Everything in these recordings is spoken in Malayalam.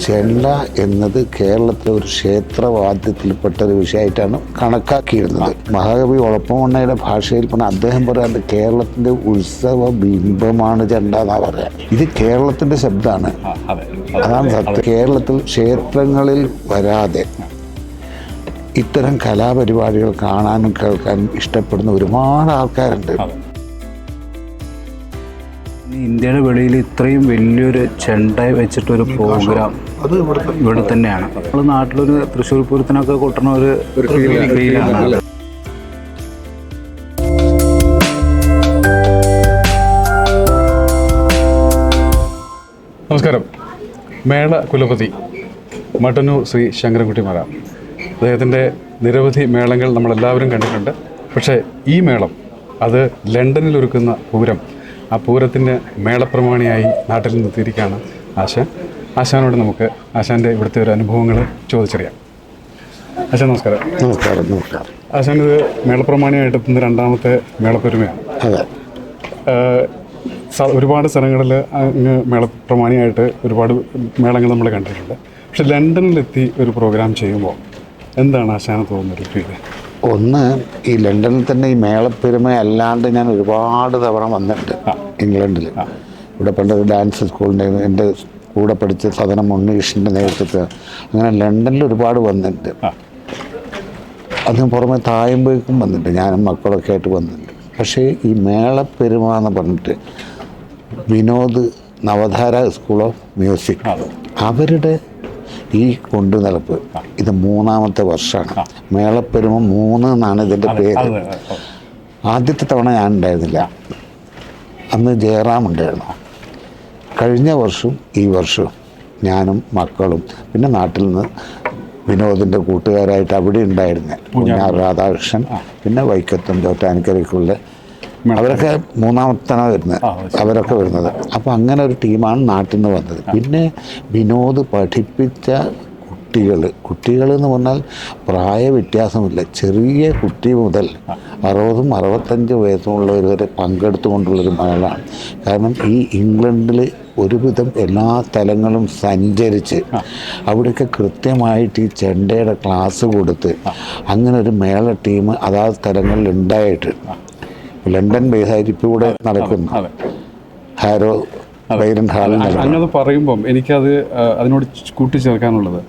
ചെണ്ട എന്നത് കേരളത്തിലെ ഒരു ക്ഷേത്രവാദ്യത്തിൽപ്പെട്ട ഒരു വിഷയമായിട്ടാണ് കണക്കാക്കിയിരുന്നത്. മഹാകവി ഒളപ്പമണ്ണയുടെ ഭാഷയിൽ പറഞ്ഞാൽ അദ്ദേഹം പറയാറുണ്ട് കേരളത്തിൻ്റെ ഉത്സവ ബിംബമാണ് ചെണ്ട എന്നാ പറയാ. ഇത് കേരളത്തിൻ്റെ ശബ്ദമാണ്, അതാണ് സത്യം. കേരളത്തിൽ ക്ഷേത്രങ്ങളിൽ വരാതെ ഇത്തരം കലാപരിപാടികൾ കാണാനും കേൾക്കാനും ഇഷ്ടപ്പെടുന്ന ഒരുപാട് ആൾക്കാരുണ്ട്. ഇന്ത്യയുടെ വെളിയിൽ ഇത്രയും വലിയൊരു ചെണ്ട വെച്ചിട്ടൊരു പ്രോഗ്രാം അത് ഇവിടെ തന്നെയാണ്. നമ്മൾ നാട്ടിലൊരു തൃശ്ശൂർ പൂരത്തിനൊക്കെ കൊട്ടുന്ന ഒരു ഫീലാണ്. നമസ്കാരം. മേള കുലപതി മട്ടന്നൂർ ശ്രീ ശങ്കരൻകുട്ടി മാറ, അദ്ദേഹത്തിൻ്റെ നിരവധി മേളങ്ങൾ നമ്മളെല്ലാവരും കണ്ടിട്ടുണ്ട്. പക്ഷേ ഈ മേളം അത് ലണ്ടനിൽ ഒരുക്കുന്ന പൂരം, ആ പൂരത്തിൻ്റെ മേളപ്രമാണിയായി നാട്ടിൽ നിർത്തിയിരിക്കുകയാണ് ആശാൻ. ആശാനോട് നമുക്ക് ആശാൻ്റെ ഇവിടുത്തെ ഒരു അനുഭവങ്ങൾ ചോദിച്ചറിയാം. ആശാൻ നമസ്കാരം. നമസ്കാരം. നമസ്കാരം. ആശാൻ ഇത് മേളപ്രമാണിയായിട്ട് എത്തുന്ന രണ്ടാമത്തെ മേളപ്പെരുമയാണ്. അതെ. ഒരുപാട് സ്ഥലങ്ങളിൽ അങ്ങ് മേളപ്രമാണിയായിട്ട് ഒരുപാട് മേളങ്ങൾ നമ്മൾ കണ്ടിട്ടുണ്ട്. പക്ഷെ ലണ്ടനിലെത്തി ഒരു പ്രോഗ്രാം ചെയ്യുമ്പോൾ എന്താണ് ആശാന് തോന്നുന്നൊരു ഫീൽ? ഒന്ന്, ഈ ലണ്ടനിൽ തന്നെ ഈ മേളപ്പെരുമ അല്ലാണ്ട് ഞാൻ ഒരുപാട് തവണ വന്നിട്ടുണ്ട് ഇംഗ്ലണ്ടിൽ. ഇവിടെ പണ്ടൊരു ഡാൻസ് സ്കൂളിൻ്റെ എൻ്റെ കൂടെ പഠിച്ച സദനം ഉണ്ണീഷിൻ്റെ നേതൃത്വത്തിൽ അങ്ങനെ ലണ്ടനിൽ ഒരുപാട് വന്നിട്ടുണ്ട്. അതിന് പുറമെ തായമ്പേക്കും വന്നിട്ടുണ്ട്, ഞാനും മക്കളൊക്കെ ആയിട്ട് വന്നിട്ടുണ്ട്. പക്ഷേ ഈ മേളപ്പെരുമ എന്ന് പറഞ്ഞിട്ട് Vinod Navadhara school of music അവരുടെ ഈ കൊണ്ടു നടപ്പ് ഇത് 3ാമത്തെ വർഷമാണ്. മേളപ്പെരുമ 3 എന്നാണ് ഇതിൻ്റെ പേര്. ആദ്യത്തെ തവണ ഞാൻ ഉണ്ടായിരുന്നില്ല, അന്ന് ജയറാം ഉണ്ടായിരുന്നു. കഴിഞ്ഞ വർഷവും ഈ വർഷവും ഞാനും മക്കളും പിന്നെ നാട്ടിൽ നിന്ന് വിനോദിൻ്റെ കൂട്ടുകാരായിട്ട് അവിടെ ഉണ്ടായിരുന്നത് പൂഞ്ഞാർ രാധാകൃഷ്ണൻ, പിന്നെ വൈക്കത്തും ചോറ്റാനിക്കരയ്ക്കുള്ള അവരൊക്കെ 3ാമത്താണ് വരുന്നത്, അവരൊക്കെ വരുന്നത്. അപ്പോൾ അങ്ങനെ ഒരു ടീമാണ് നാട്ടിൽ നിന്ന് വന്നത്. പിന്നെ വിനോദ് പഠിപ്പിച്ച കുട്ടികൾ എന്ന് പറഞ്ഞാൽ പ്രായ വ്യത്യാസമില്ല, ചെറിയ കുട്ടി മുതൽ 60ഉം 65 വയസ്സുമുള്ളവർ വരെ പങ്കെടുത്തുകൊണ്ടുള്ളൊരു മേളമാണ്. കാരണം ഈ ഇംഗ്ലണ്ടിൽ ഒരുവിധം എല്ലാ സ്ഥലങ്ങളും സഞ്ചരിച്ച് അവിടെയൊക്കെ കൃത്യമായിട്ട് ഈ ചെണ്ടയുടെ ക്ലാസ് കൊടുത്ത് അങ്ങനെ ഒരു മേള ടീം അതാത് സ്ഥലങ്ങളിൽ ഉണ്ടായിട്ട് ലണ്ടൻ ബേസായിട്ട് ഇപ്പോൾ ഇവിടെ നടക്കുന്നു. ഹാരോ ബൈരൻ ഹാളിൽ അങ്ങനെ പറയുമ്പം എനിക്കത് അതിനോട് കൂട്ടിച്ചേർക്കാനുള്ളത്,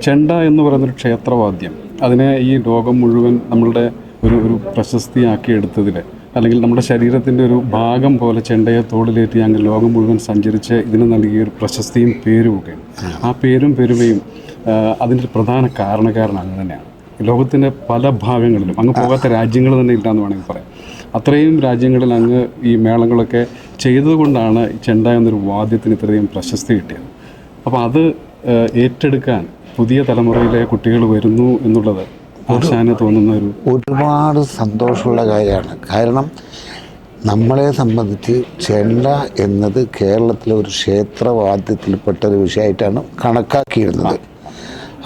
ചെണ്ട എന്ന് പറയുന്നൊരു ക്ഷേത്രവാദ്യം അതിനെ ഈ ലോകം മുഴുവൻ നമ്മളുടെ ഒരു പ്രശസ്തിയാക്കി എടുത്തതിൽ, അല്ലെങ്കിൽ നമ്മുടെ ശരീരത്തിൻ്റെ ഒരു ഭാഗം പോലെ ചെണ്ടയെ തോളിലേറ്റി അങ്ങ് ലോകം മുഴുവൻ സഞ്ചരിച്ച് ഇതിന് നൽകിയ ഒരു പ്രശസ്തിയും പേരുമൊക്കെയാണ്. ആ പേരും പെരുമയും അതിൻ്റെ പ്രധാന കാരണക്കാരൻ അങ്ങ് തന്നെയാണ്. ലോകത്തിൻ്റെ പല ഭാഗങ്ങളിലും അങ്ങ് പോകാത്ത രാജ്യങ്ങൾ തന്നെ ഇല്ലയെന്ന് വേണമെങ്കിൽ പറയാം. അത്രയും രാജ്യങ്ങളിൽ അങ്ങ് ഈ മേളങ്ങളൊക്കെ ചെയ്തതുകൊണ്ടാണ് ചെണ്ട എന്നൊരു വാദ്യത്തിന് ഇത്രയും പ്രശസ്തി കിട്ടിയത്. അപ്പോൾ അത് ഏറ്റെടുക്കാൻ പുതിയ തലമുറയിലെ കുട്ടികൾ വരുന്നു എന്നുള്ളത് ആശാന് തോന്നുന്ന ഒരുപാട് സന്തോഷമുള്ള കാര്യമാണ്. കാരണം നമ്മളെ സംബന്ധിച്ച് ചെണ്ട എന്നത് കേരളത്തിലെ ഒരു ക്ഷേത്രവാദ്യത്തിൽപ്പെട്ട ഒരു വിഷയമായിട്ടാണ് കണക്കാക്കിയിരുന്നത്.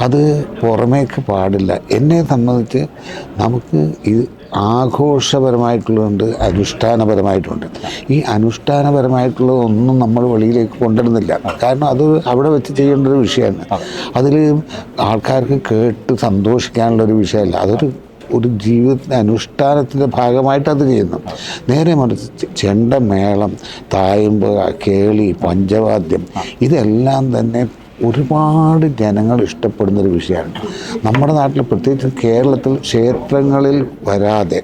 അത് പുറമേക്ക് പാടില്ല. എന്നെ സംബന്ധിച്ച് നമുക്ക് ഇത് ആഘോഷപരമായിട്ടുള്ളതുണ്ട്, അനുഷ്ഠാനപരമായിട്ടുണ്ട്. ഈ അനുഷ്ഠാനപരമായിട്ടുള്ളതൊന്നും നമ്മൾ വെളിയിലേക്ക് കൊണ്ടുവരുന്നില്ല. കാരണം അത് അവിടെ വെച്ച് ചെയ്യേണ്ട ഒരു വിഷയമാണ്. അതിൽ ആൾക്കാർക്ക് കേട്ട് സന്തോഷിക്കാനുള്ളൊരു വിഷയമല്ല, ഒരു ജീവിതത്തിൻ്റെ അനുഷ്ഠാനത്തിൻ്റെ ഭാഗമായിട്ട് അത് ചെയ്യുന്നു. നേരെ മറിച്ച് ചെണ്ടമേളം, തായമ്പ്, കേളി, പഞ്ചവാദ്യം ഇതെല്ലാം തന്നെ ഒരുപാട് ജനങ്ങൾ ഇഷ്ടപ്പെടുന്നൊരു വിഷയമാണ്. നമ്മുടെ നാട്ടിൽ പ്രത്യേകിച്ച് കേരളത്തിൽ ക്ഷേത്രങ്ങളിൽ വരാതെ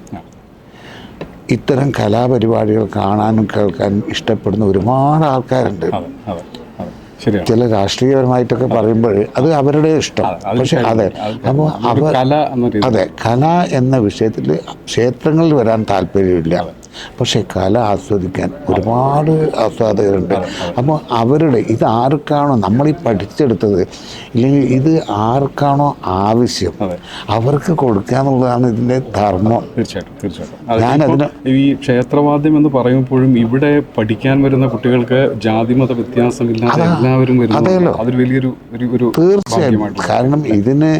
ഇത്തരം കലാപരിപാടികൾ കാണാനും കേൾക്കാനും ഇഷ്ടപ്പെടുന്ന ഒരുപാട് ആൾക്കാരുണ്ട്. ചില രാഷ്ട്രീയപരമായിട്ടൊക്കെ പറയുമ്പോൾ അത് അവരുടെ ഇഷ്ടം. പക്ഷെ അപ്പോൾ കല എന്ന വിഷയത്തിൽ ക്ഷേത്രങ്ങളിൽ വരാൻ താല്പര്യമില്ല. പക്ഷേ കല ആസ്വദിക്കാൻ ഒരുപാട് ആസ്വാദകരുണ്ട്. അപ്പോൾ അവരുടെ ഇത് ആർക്കാണോ നമ്മളീ പഠിച്ചെടുത്തത്, ഇല്ലെങ്കിൽ ഇത് ആർക്കാണോ ആവശ്യം അവർക്ക് കൊടുക്കുക എന്നുള്ളതാണ് ഇതിൻ്റെ ധർമ്മം. തീർച്ചയായിട്ടും ഞാനതിന് ഈ ക്ഷേത്രവാദ്യം എന്ന് പറയുമ്പോഴും ഇവിടെ പഠിക്കാൻ വരുന്ന കുട്ടികൾക്ക് ജാതിമത വ്യത്യാസമില്ലാതെ എല്ലാവരും വരുന്നു. അതൊരു വലിയൊരു തീർച്ചയായും. കാരണം ഇതിന്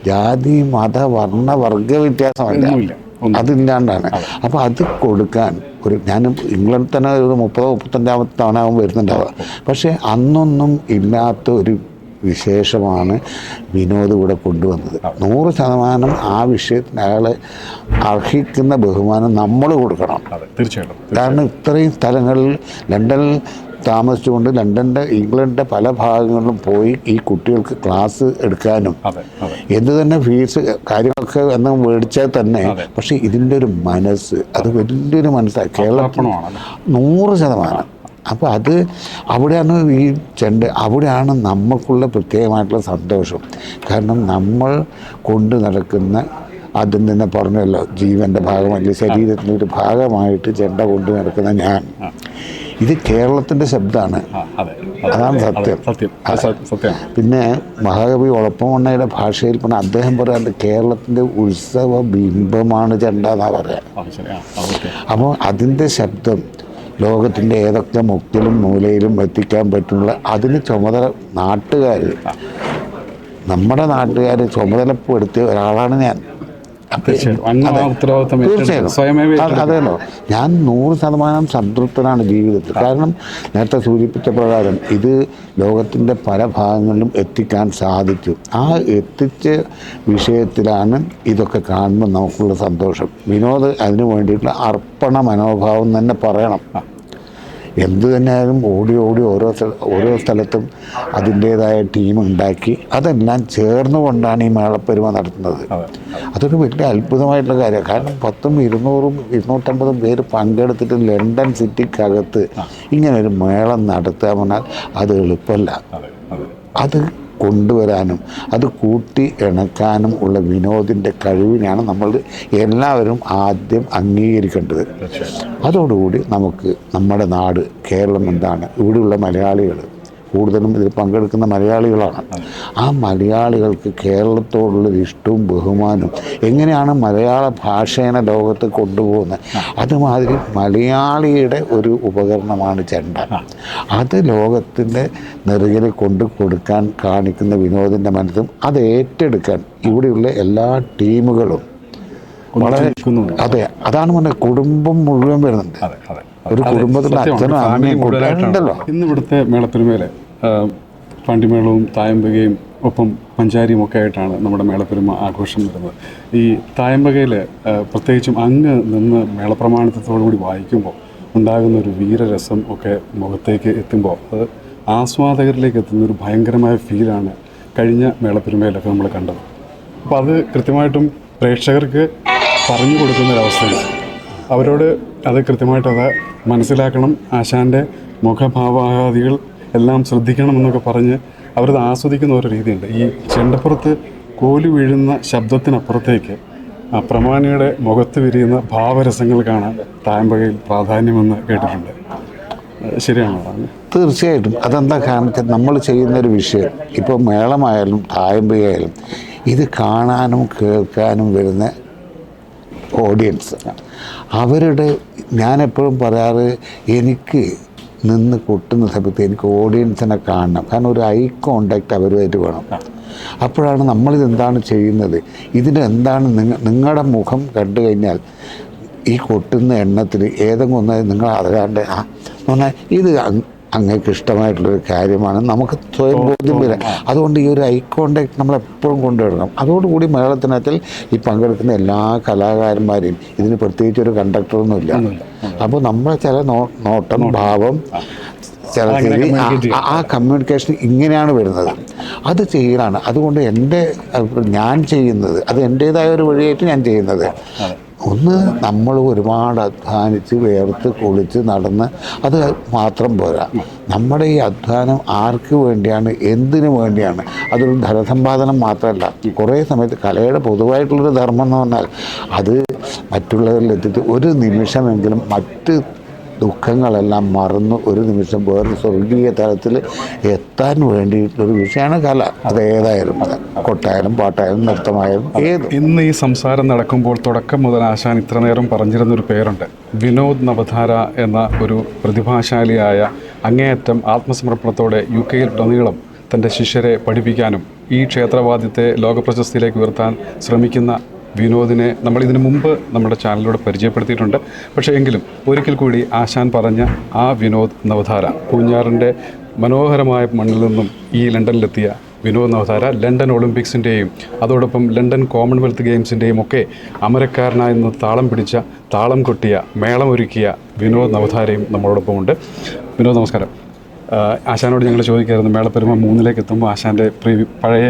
ജാതി മത വർണ്ണ വർഗ വ്യത്യാസമല്ല, അതില്ലാണ്ടാണ്. അപ്പോൾ അത് കൊടുക്കാൻ ഞാൻ ഇംഗ്ലണ്ടിൽ തന്നെ ഒരു 30-35 തവണ ആകുമ്പോൾ വരുന്നുണ്ടാവുക. പക്ഷേ അന്നൊന്നും ഇല്ലാത്ത ഒരു വിശേഷമാണ് വിനോദ് ഇവിടെ കൊണ്ടുവന്നത്. 100% ആ വിഷയത്തിന് അയാൾ അർഹിക്കുന്ന ബഹുമാനം നമ്മൾ കൊടുക്കണം. തീർച്ചയായിട്ടും. കാരണം ഇത്രയും സ്ഥലങ്ങളിൽ ലണ്ടനിൽ താമസിച്ചുകൊണ്ട് ലണ്ടൻ്റെ ഇംഗ്ലണ്ടിൻ്റെ പല ഭാഗങ്ങളിലും പോയി ഈ കുട്ടികൾക്ക് ക്ലാസ് എടുക്കാനും എന്ത് തന്നെ ഫീസ് കാര്യങ്ങളൊക്കെ എന്ന് മേടിച്ചാൽ തന്നെ, പക്ഷേ ഇതിൻ്റെ ഒരു മനസ്സ് അത് വലിയൊരു മനസ്സാണ് കേരളത്തിൽ 100%. അപ്പോൾ അത് അവിടെയാണ് ഈ അവിടെയാണ് നമുക്കുള്ള പ്രത്യേകമായിട്ടുള്ള സന്തോഷം. കാരണം നമ്മൾ കൊണ്ട് നടക്കുന്ന ആദ്യം തന്നെ പറഞ്ഞല്ലോ, ജീവൻ്റെ ഭാഗമല്ല ശരീരത്തിൻ്റെ ഒരു ഭാഗമായിട്ട് ചെണ്ട കൊണ്ട് നടക്കുന്ന ഞാൻ, ഇത് കേരളത്തിൻ്റെ ശബ്ദമാണ്. അതാണ് സത്യം. പിന്നെ മഹാകവി ഒളപ്പമണ്ണയുടെ ഭാഷയിൽ പറഞ്ഞാൽ അദ്ദേഹം പറയാറുണ്ട് കേരളത്തിൻ്റെ ഉത്സവ ബിംബമാണ് ചെണ്ട എന്നാണ് പറയാം. അപ്പോൾ അതിൻ്റെ ശബ്ദം ലോകത്തിൻ്റെ ഏതൊക്കെ മുക്കിലും മൂലയിലും എത്തിക്കാൻ പറ്റുള്ള അതിന് ചുമതല നമ്മുടെ നാട്ടുകാർ ചുമതലപ്പെടുത്തിയ ഒരാളാണ് ഞാൻ. അതല്ലോ, ഞാൻ 100% സംതൃപ്തനാണ് ജീവിതത്തിൽ. കാരണം നേരത്തെ സൂചിപ്പിച്ച പ്രകാരം ഇത് ലോകത്തിൻ്റെ പല ഭാഗങ്ങളിലും എത്തിക്കാൻ സാധിച്ചു. ആ എത്തിച്ച വിഷയത്തിലാണ് ഇതൊക്കെ കാണുമ്പോൾ നമുക്കുള്ള സന്തോഷം. വിനോദ് അതിനു വേണ്ടിയിട്ടുള്ള അർപ്പണ മനോഭാവം തന്നെ പറയണം. എന്തു തന്നെയായാലും ഓടി ഓരോ സ്ഥലത്തും അതിൻ്റേതായ ടീം ഉണ്ടാക്കി അതെല്ലാം ചേർന്നുകൊണ്ടാണ് ഈ മേളപ്പെരുമ നടത്തുന്നത്. അതൊരു വലിയ അത്ഭുതമായിട്ടുള്ള കാര്യമാണ്. കാരണം 250 പേര് പങ്കെടുത്തിട്ട് ലണ്ടൻ സിറ്റിക്കകത്ത് ഇങ്ങനൊരു മേളം നടത്തുക പറഞ്ഞാൽ അത് എളുപ്പമല്ല. അത് കൊണ്ടുവരാനും അത് കൂട്ടി ഇണക്കാനും ഉള്ള വിനോദിൻ്റെ കഴിവിനെയാണ് നമ്മൾ എല്ലാവരും ആദ്യം അംഗീകരിക്കേണ്ടത്. അതോടുകൂടി നമുക്ക് നമ്മുടെ നാട് കേരളം എന്താണ്, ഇവിടെയുള്ള മലയാളികൾ കൂടുതലും ഇതിൽ പങ്കെടുക്കുന്ന മലയാളികളാണ്. ആ മലയാളികൾക്ക് കേരളത്തോടുള്ള ഇഷ്ടവും ബഹുമാനവും എങ്ങനെയാണ് മലയാള ഭാഷേനെ ലോകത്ത് കൊണ്ടുപോകുന്നത്, അതുമാതിരി മലയാളിയുടെ ഒരു ഉപകരണമാണ് ചെണ്ട. അത് ലോകത്തിൻ്റെ നെറുകിൽ കൊടുക്കാൻ കാണിക്കുന്ന വിനോദിൻ്റെ മനസ്സും അത് ഏറ്റെടുക്കാൻ ഇവിടെയുള്ള എല്ലാ ടീമുകളും വളരെ അതാണ് പറഞ്ഞ കുടുംബം മുഴുവൻ വരുന്നുണ്ട്. ഒരു കുടുംബത്തിൻ്റെ അച്ഛനും അമ്മയും ഉണ്ടല്ലോ. ഇന്ന് ഇവിടുത്തെ മേളപ്പെരുമയിലെ പാണ്ടിമേളവും തായമ്പകയും ഒപ്പം പഞ്ചാരിയും ഒക്കെ ആയിട്ടാണ് നമ്മുടെ മേളപ്പെരുമ ആഘോഷം വരുന്നത്. ഈ തായമ്പകയിൽ പ്രത്യേകിച്ചും അങ്ങ് നിന്ന് മേളപ്രമാണത്തോടുകൂടി വായിക്കുമ്പോൾ ഉണ്ടാകുന്ന ഒരു വീരരസം ഒക്കെ മുഖത്തേക്ക് എത്തുമ്പോൾ അത് ആസ്വാദകരിലേക്ക് എത്തുന്നൊരു ഭയങ്കരമായ ഫീലാണ് കഴിഞ്ഞ മേളപ്പെരുമയിലൊക്കെ നമ്മൾ കണ്ടത്. അപ്പോൾ അത് കൃത്യമായിട്ടും പ്രേക്ഷകർക്ക് പറഞ്ഞു കൊടുക്കുന്നൊരവസ്ഥയാണ്. അവരോട് അത് കൃത്യമായിട്ട് അത് മനസ്സിലാക്കണം, ആശാൻ്റെ മുഖഭാവാദികൾ എല്ലാം ശ്രദ്ധിക്കണമെന്നൊക്കെ പറഞ്ഞ് അവരത് ആസ്വദിക്കുന്ന ഒരു രീതിയുണ്ട്. ഈ ചെണ്ടപ്പുറത്ത് കോലു വീഴുന്ന ശബ്ദത്തിനപ്പുറത്തേക്ക് പ്രമാണിയുടെ മുഖത്ത് വിരിയുന്ന ഭാവരസങ്ങൾക്കാണ് തായമ്പകയിൽ പ്രാധാന്യമെന്ന് കേട്ടിട്ടുണ്ട്. ശരിയാണോ? തീർച്ചയായിട്ടും. അതെന്താ കാണിച്ചാൽ നമ്മൾ ചെയ്യുന്നൊരു വിഷയം ഇപ്പോൾ മേളമായാലും തായമ്പകയായാലും ഇത് കാണാനും കേൾക്കാനും വരുന്ന ഓഡിയൻസ് അവരുടെ, ഞാനെപ്പോഴും പറയാറ്, എനിക്ക് നിന്ന് കൊട്ടുന്ന സമയത്ത് എനിക്ക് ഓഡിയൻസിനെ കാണണം. കാരണം ഒരു ഐ കോണ്ടാക്റ്റ് അവരുമായിട്ട് വേണം. അപ്പോഴാണ് നമ്മളിതെന്താണ് ചെയ്യുന്നത്, ഇതിനെന്താണ് നിങ്ങളുടെ മുഖം കണ്ടു കഴിഞ്ഞാൽ ഈ കൊട്ടുന്ന എണ്ണത്തിൽ ഏതെങ്കിലും ഒന്ന് നിങ്ങൾ അറിയാണ്ട് എന്ന് പറഞ്ഞാൽ ഇത് അങ്ങേക്ക് ഇഷ്ടമായിട്ടുള്ളൊരു കാര്യമാണ് നമുക്ക് സ്വയം ബോധ്യം വരാം. അതുകൊണ്ട് ഈ ഒരു ഐ കോണ്ടാക്ട് നമ്മളെപ്പോഴും കൊണ്ടുവരണം. അതോടുകൂടി മേളത്തിനകത്തിൽ ഈ പങ്കെടുക്കുന്ന എല്ലാ കലാകാരന്മാരെയും, ഇതിന് പ്രത്യേകിച്ചൊരു കണ്ടക്ടറൊന്നുമില്ല. അപ്പോൾ നമ്മൾ ചില നോട്ടം, ഭാവം, ചില ആ കമ്മ്യൂണിക്കേഷൻ ഇങ്ങനെയാണ് വരുന്നത്. അത് ചെയ്യലാണ്. അതുകൊണ്ട് ഞാൻ ചെയ്യുന്നത് അത് എൻ്റേതായ ഒരു വഴിയായിട്ട് ഞാൻ ചെയ്യുന്നത്. ഒന്ന്, നമ്മൾ ഒരുപാട് അധ്വാനിച്ച് വേർത്ത് കുളിച്ച് നടന്ന് അത് മാത്രം പോരാ. നമ്മുടെ ഈ അധ്വാനം ആർക്ക് വേണ്ടിയാണ്, എന്തിനു വേണ്ടിയാണ്? അതൊരു ധനസമ്പാദനം മാത്രമല്ല. കുറേ സമയത്ത് കലയുടെ പൊതുവായിട്ടുള്ളൊരു ധർമ്മം എന്ന് പറഞ്ഞാൽ അത് മറ്റുള്ളവരിലെത്തിച്ച് ഒരു നിമിഷമെങ്കിലും മറ്റ് ദുഃഖങ്ങളെല്ലാം മറന്ന് ഒരു നിമിഷം വേറൊരു സ്വർഗീയ തലത്തിൽ എത്താൻ വേണ്ടിയിട്ടുള്ളൊരു വിഷയമാണ് കല. അത് ഏതായാലും, കൊട്ടായാലും പാട്ടായാലും നൃത്തമായാലും ഏത്. ഇന്ന് ഈ സംസാരം നടക്കുമ്പോൾ തുടക്കം മുതൽ ആശാൻ ഇത്ര നേരം പറഞ്ഞിരുന്നൊരു പേരുണ്ട്, വിനോദ് നവധാര എന്ന ഒരു പ്രതിഭാശാലിയായ, അങ്ങേയറ്റം ആത്മസമർപ്പണത്തോടെ UK-യിലുടനീളം തൻ്റെ ശിഷ്യരെ പഠിപ്പിക്കാനും ഈ ക്ഷേത്രവാദ്യത്തെ ലോകപ്രശസ്തിയിലേക്ക് ഉയർത്താൻ ശ്രമിക്കുന്ന വിനോദിനെ നമ്മൾ ഇതിനു മുമ്പ് നമ്മുടെ ചാനലിലൂടെ പരിചയപ്പെടുത്തിയിട്ടുണ്ട്. പക്ഷേ എങ്കിലും ഒരിക്കൽ കൂടി ആശാൻ പറഞ്ഞ ആ വിനോദ് നവധാര പൂഞ്ഞാറിൻ്റെ മനോഹരമായ മണ്ണിൽ നിന്നും ഈ ലണ്ടനിലെത്തിയ വിനോദ് നവതാര ലണ്ടൻ ഒളിമ്പിക്സിൻ്റെയും അതോടൊപ്പം ലണ്ടൻ കോമൺവെൽത്ത് ഗെയിംസിൻ്റെയും ഒക്കെ അമരക്കാരനായി നിന്ന് താളം പിടിച്ച, താളം കൊട്ടിയ, മേളമൊരുക്കിയ വിനോദ് നവതാരയും നമ്മളോടൊപ്പമുണ്ട്. വിനോദ്, നമസ്കാരം. ആശാനോട് ഞങ്ങൾ ചോദിക്കായിരുന്നു, മേളപ്പെരുമ 3-ലേക്ക് എത്തുമ്പോൾ ആശാൻ്റെ പഴയ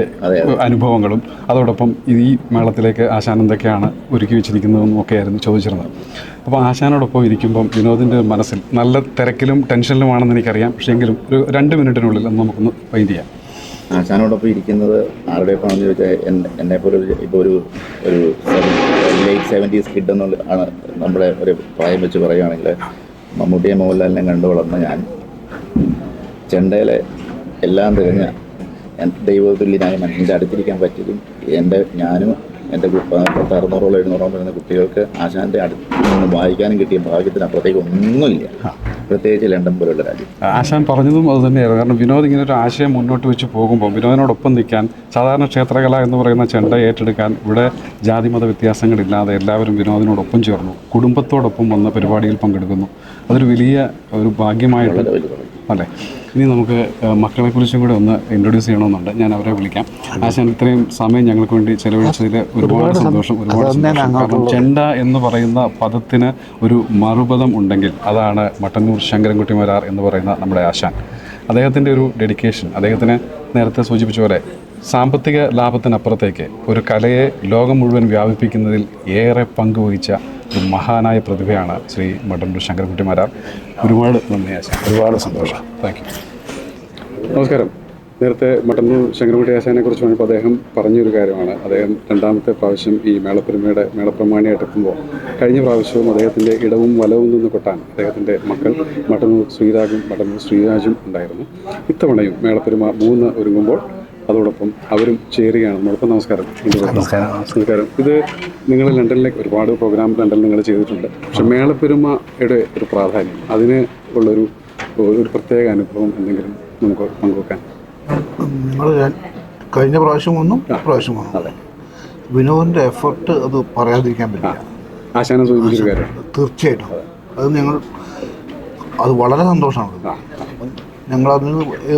അനുഭവങ്ങളും അതോടൊപ്പം ഈ മേളത്തിലേക്ക് ആശാൻ എന്തൊക്കെയാണ് ഒരുക്കി വെച്ചിരിക്കുന്നതെന്നും ഒക്കെയായിരുന്നു ചോദിച്ചിരുന്നത്. അപ്പോൾ ആശാനോടൊപ്പം ഇരിക്കുമ്പം വിനോദിൻ്റെ മനസ്സിൽ നല്ല തിരക്കിലും ടെൻഷനിലുമാണെന്ന് എനിക്കറിയാം. പക്ഷേ എങ്കിലും ഒരു 2 മിനിറ്റിനുള്ളിൽ നമുക്കൊന്ന് വൈൻഡ് ചെയ്യാം. ആശാനോടൊപ്പം ഇരിക്കുന്നത് ആരുടെയൊപ്പമാണെന്ന് ചോദിച്ചാൽ എന്നെപ്പോലെ ഇപ്പോൾ ഒരു ലേറ്റ് 70s കിഡ് എന്നുള്ള ആണ് നമ്മുടെ ഒരു പ്രായം വെച്ച് പറയുകയാണെങ്കിൽ മമ്മൂട്ടിയെ മോഹൻലാലിനെ കണ്ടു വളർന്ന ഞാൻ ചെണ്ടയിലെ എല്ലാം തികഞ്ഞ ദൈവതുല്യനായ മനുഷ്യൻ്റെ അടുത്തിരിക്കാൻ പറ്റിയതും ഞാനും എൻ്റെ 600-700 വരുന്ന കുട്ടികൾക്ക് ആശാൻ്റെ അടുത്ത് നിന്ന് വായിക്കാനും കിട്ടിയ ഭാഗ്യത്തിന് അപ്പുറത്തേക്ക് ഒന്നുമില്ല, പ്രത്യേകിച്ച് ലണ്ടൻ പോലുള്ള രാജ്യം. ആശാൻ പറഞ്ഞതും അത് തന്നെയായിരുന്നു. കാരണം വിനോദ് ഇങ്ങനെ ഒരു ആശയം മുന്നോട്ട് വെച്ച് പോകുമ്പോൾ വിനോദിനോടൊപ്പം നിൽക്കാൻ, സാധാരണ ക്ഷേത്രകല എന്ന് പറയുന്ന ചെണ്ട ഏറ്റെടുക്കാൻ ഇവിടെ ജാതിമത വ്യത്യാസങ്ങളില്ലാതെ എല്ലാവരും വിനോദിനോടൊപ്പം ചേർന്നു, കുടുംബത്തോടൊപ്പം വന്ന പരിപാടിയിൽ പങ്കെടുക്കുന്നു. അതൊരു വലിയ ഒരു ഭാഗ്യമായിട്ട് അല്ലേ. ഇനി നമുക്ക് മക്കളെക്കുറിച്ചും കൂടെ ഒന്ന് ഇൻട്രൊഡ്യൂസ് ചെയ്യണമെന്നുണ്ട്. ഞാൻ അവരെ വിളിക്കാം. ആശാൻ, ഇത്രയും സമയം ഞങ്ങൾക്ക് വേണ്ടി ചെലവഴിച്ചതിൽ ഒരുപാട് സന്തോഷം. കാരണം ചെണ്ട എന്ന് പറയുന്ന പദത്തിന് ഒരു മറുപദം ഉണ്ടെങ്കിൽ അതാണ് മട്ടന്നൂർ ശങ്കരൻകുട്ടി മാരാർ എന്ന് പറയുന്ന നമ്മുടെ ആശാൻ. അദ്ദേഹത്തിൻ്റെ ഒരു ഡെഡിക്കേഷൻ, അദ്ദേഹത്തിന് നേരത്തെ സൂചിപ്പിച്ച പോലെ സാമ്പത്തിക ലാഭത്തിനപ്പുറത്തേക്ക് ഒരു കലയെ ലോകം മുഴുവൻ വ്യാപിപ്പിക്കുന്നതിൽ ഏറെ പങ്കുവഹിച്ച ഒരു മഹാനായ പ്രതിഭയാണ് ശ്രീ മട്ടന്നൂർ ശങ്കരൻകുട്ടി മാരാർ. ഒരുപാട് നന്ദി ആശാൻ, ഒരുപാട് സന്തോഷം. Thank you. നമസ്കാരം. നേരത്തെ മട്ടന്നൂർ ശങ്കരൻകുട്ടി ആശാനെ കുറിച്ച് പറഞ്ഞപ്പോൾ അദ്ദേഹം പറഞ്ഞൊരു കാര്യമാണ്, അദ്ദേഹം 2ാമത്തെ പ്രാവശ്യം ഈ മേളപ്പെരുമയുടെ മേളപ്രമാണിയായിട്ട് എത്തുമ്പോൾ കഴിഞ്ഞ പ്രാവശ്യവും അദ്ദേഹത്തിൻ്റെ ഇടവും വലവും നിന്ന് കൊട്ടാൻ അദ്ദേഹത്തിൻ്റെ മക്കൾ മട്ടന്നൂർ ശ്രീരാജും ഉണ്ടായിരുന്നു. ഇത്തവണയും മേളപ്പെരുമ 3 ഒരുങ്ങുമ്പോൾ അതോടൊപ്പം അവരും ചേരുകയാണ് നമ്മളൊപ്പം. നമസ്കാരം. നമസ്കാരം. ഇത് നിങ്ങൾ ലണ്ടനിലേക്ക് ഒരുപാട് പ്രോഗ്രാം ലണ്ടനിൽ നിങ്ങൾ ചെയ്തിട്ടുണ്ട്. പക്ഷെ മേളപ്പെരുമയുടെ ഒരു പ്രാധാന്യം, അതിന് ഉള്ളൊരു പ്രത്യേക അനുഭവം എന്തെങ്കിലും നമുക്ക് പങ്കുവെക്കാൻ? നിങ്ങൾ കഴിഞ്ഞ പ്രാവശ്യം വന്നും പ്രാവശ്യം വന്നു. അതെ, വിനോദിൻ്റെ എഫർട്ട് അത് പറയാതിരിക്കാൻ പറ്റില്ല. ആശാനം സൂചിപ്പിച്ചൊരു കാര്യം തീർച്ചയായിട്ടും അത് വളരെ സന്തോഷമാണ്. ഞങ്ങൾ അതിന്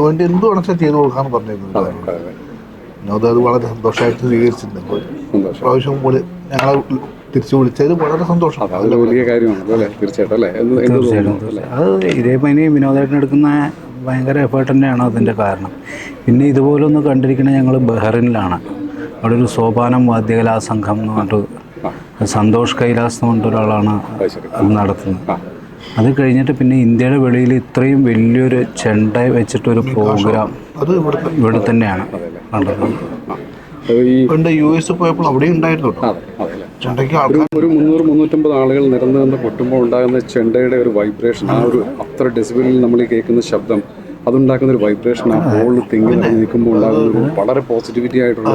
വേണ്ടി എന്ത് വേണമെങ്കിൽ ചെയ്തു കൊടുക്കാമെന്ന് പറഞ്ഞിരുന്നു. വിനോദ് അത് വളരെ സന്തോഷമായിട്ട് സ്വീകരിച്ചിട്ടുണ്ട്. പ്രാവശ്യം പോലെ ഞങ്ങളെ തിരിച്ചു വിളിച്ചത് വളരെ സന്തോഷം. അതൊരു വലിയ കാര്യമാണ് അല്ലേ? തീർച്ചയായിട്ടും അല്ലേ? അത് ഇതേ പനി വിനോദമായിട്ട് എടുക്കുന്ന ഭയങ്കര എഫേർട്ട് തന്നെയാണ് അതിൻ്റെ കാരണം. പിന്നെ ഇതുപോലെ ഒന്ന് കണ്ടിരിക്കണേ, ഞങ്ങൾ ബഹ്റിനിലാണ്. അവിടെ ഒരു സോപാനം വാദ്യകലാ സംഘം എന്ന് പറഞ്ഞിട്ട് സന്തോഷ് കൈലാസ് എന്ന് പറഞ്ഞിട്ട് ഒരാളാണ് അത് നടത്തുന്നത്. അത് കഴിഞ്ഞിട്ട് പിന്നെ ഇന്ത്യയുടെ വെളിയിൽ ഇത്രയും വലിയൊരു ചെണ്ട വെച്ചിട്ടൊരു പ്രോഗ്രാം അത് ഇവിടെ തന്നെയാണ് കണ്ടത്. US പോയപ്പോൾ അവിടെ ഉണ്ടായിരുന്നു. ഒരു 300-350 ആളുകൾ നിരന്ന് നിന്ന് കൊട്ടുമ്പോൾ ഉണ്ടാകുന്ന ചെണ്ടയുടെ ഒരു വൈബ്രേഷൻ, ആ ഒരു അത്ര ഡെസിബിളിൽ നമ്മൾ കേൾക്കുന്ന ശബ്ദം, അതുണ്ടാക്കുന്ന ഒരു വൈബ്രേഷൻ, ആ ഹോളിൽ തിങ്ങി നിൽക്കുമ്പോൾ ഉണ്ടാകുന്ന ഒരു വളരെ പോസിറ്റിവിറ്റി ആയിട്ടുള്ള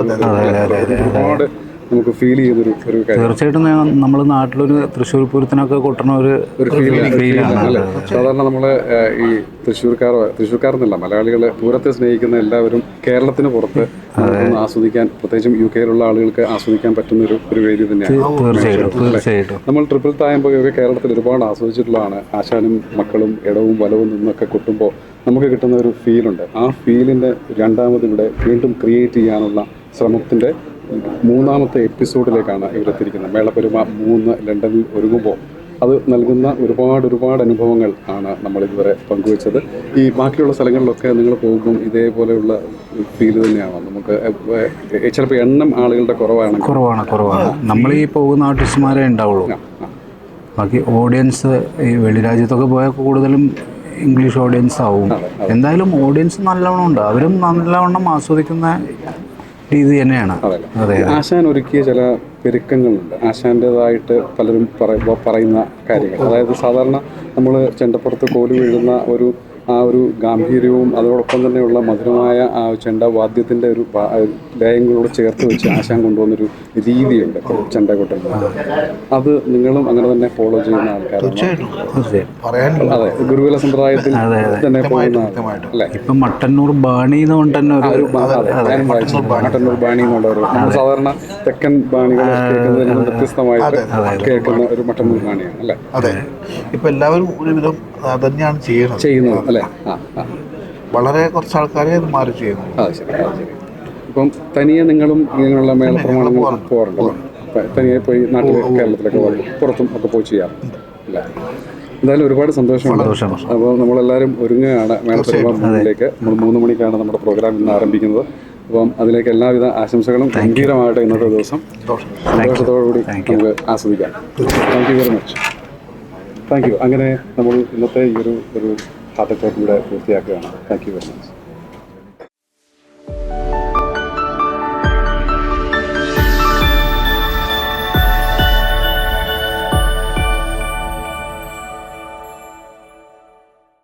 ഒരുപാട് നമുക്ക് ഫീൽ ചെയ്തൊരു കാര്യം. തീർച്ചയായിട്ടും നമ്മൾ നാട്ടിലൊരു തൃശ്ശൂർ പൂരത്തിനൊക്കെ കൊട്ടുന്ന ഒരു ഫീലാണ് അല്ലേ? സാധാരണ നമ്മൾ ഈ തൃശ്ശൂർക്കാരെന്നല്ല, മലയാളികൾ പൂരത്തെ സ്നേഹിക്കുന്ന എല്ലാവരും കേരളത്തിന് പുറത്ത് ആസ്വദിക്കാൻ, പ്രത്യേകിച്ചും UK ആളുകൾക്ക് ആസ്വദിക്കാൻ പറ്റുന്ന ഒരു വേദി തന്നെയാണ്. തീർച്ചയായിട്ടും നമ്മൾ ട്രിപ്പിൾ തായമ്പൊക്കെ കേരളത്തിൽ ഒരുപാട് ആസ്വദിച്ചിട്ടുള്ളതാണ്. ആശാനും മക്കളും ഇടവും വലവും നിന്നൊക്കെ കൊട്ടുമ്പോൾ നമുക്ക് കിട്ടുന്ന ഒരു ഫീലുണ്ട്. ആ ഫീലിൻ്റെ 2ാമത് ഇവിടെ വീണ്ടും ക്രിയേറ്റ് ചെയ്യാനുള്ള ശ്രമത്തിൻ്റെ 3ാമത്തെ എപ്പിസോഡിലേക്കാണ് ഇവരെത്തിയിരിക്കുന്നത്. മേളപ്പെരുമ 3 ലണ്ടനിൽ ഒരുങ്ങുമ്പോൾ അത് നൽകുന്ന ഒരുപാട് അനുഭവങ്ങൾ ആണ് നമ്മളിതുവരെ പങ്കുവെച്ചത്. ഈ ബാക്കിയുള്ള സ്ഥലങ്ങളിലൊക്കെ നിങ്ങൾ പോകുമ്പം ഇതേപോലെയുള്ള ഫീല് തന്നെയാണോ? നമുക്ക് ചിലപ്പോൾ എണ്ണം ആളുകളുടെ കുറവാണ്. നമ്മൾ ഈ പോകുന്ന ആർട്ടിസ്റ്റുമാരെ ഉണ്ടാവുള്ളൂ. ബാക്കി ഓഡിയൻസ് ഈ വെളിരാജ്യത്തൊക്കെ പോയാൽ കൂടുതലും ഇംഗ്ലീഷ് ഓഡിയൻസ് ആവും. എന്തായാലും ഓഡിയൻസ് നല്ലവണ്ണം ഉണ്ട്, അവരും നല്ലവണ്ണം ആസ്വദിക്കുന്ന രീതി തന്നെയാണ്. അതെ, ആശാൻ ഒരുക്കിയ ചില പെരുക്കങ്ങളുണ്ട്, ആശാൻ്റെതായിട്ട് പലരും പറയുന്ന കാര്യങ്ങൾ. അതായത് സാധാരണ നമ്മൾ ചെണ്ടപ്പുറത്ത് കോല് വീഴുന്ന ആ ഒരു ഗാംഭീര്യവും അതോടൊപ്പം തന്നെയുള്ള മധുരമായ ആ ചെണ്ട വാദ്യത്തിൻ്റെ ഒരു ലയങ്ങളോട് ചേർത്ത് വെച്ച് ആശാൻ കൊണ്ടുവന്നൊരു രീതിയുണ്ട് ചെണ്ട കൊട്ടുന്നത്. അത് നിങ്ങളും അങ്ങനെ തന്നെ ഫോളോ ചെയ്യുന്ന ആൾക്കാരാണ്. അതെ, ഗുരുകുല സമ്പ്രദായത്തിൽ തന്നെ പോകുന്ന അല്ലേ? ഇപ്പം മട്ടന്നൂർ ബാണി എന്ന് കൊണ്ട് തന്നെ മട്ടന്നൂർ ബാണി എന്നുള്ള ഒരു സാധാരണ തെക്കൻ ബാണികൾ കേൾക്കുന്നതിൽ നിന്ന് വ്യത്യസ്തമായിട്ട് കേൾക്കുന്ന ഒരു മട്ടന്നൂർ ബാണിയാണ് അല്ലേ? അതെ, ഇപ്പം എല്ലാവരും ഒരുവിധം തന്നെയാണ് ചെയ്യുന്നത് അല്ലേ? വളരെ കുറച്ച് ആൾക്കാരെ അത് മാറി ചെയ്യുന്നു. ശരി. ഇപ്പം തനിയെ നിങ്ങളും ഇങ്ങനെയുള്ള മേളപ്രമാണങ്ങൾ പോകാറുണ്ടല്ലോ. തനിയെ പോയി നാട്ടിൽ കേരളത്തിലൊക്കെ പോയി പുറത്തും ഒക്കെ പോയി ചെയ്യാം അല്ലേ? എന്തായാലും ഒരുപാട് സന്തോഷമുണ്ട്. അപ്പോൾ നമ്മളെല്ലാവരും ഒരുങ്ങുകയാണ് മേളപ്പെരുമാറിലേക്ക്. നമ്മൾ 3 മണിക്കാണ് നമ്മുടെ പ്രോഗ്രാം ഇന്ന് ആരംഭിക്കുന്നത്. അപ്പം അതിലേക്ക് എല്ലാവിധ ആശംസകളും ഗംഭീരമായിട്ട് ഇന്നത്തെ ദിവസം സന്തോഷത്തോടുകൂടി നമുക്ക് ആസ്വദിക്കാം. Thank you very much. Thank you. അങ്ങനെ നമ്മൾ ഇന്നത്തെ ഈ ഒരു ഹാർട്ട് ടോക്ക് ഇവിടെ പൂർത്തിയാക്കുകയാണ്. Thank you very much.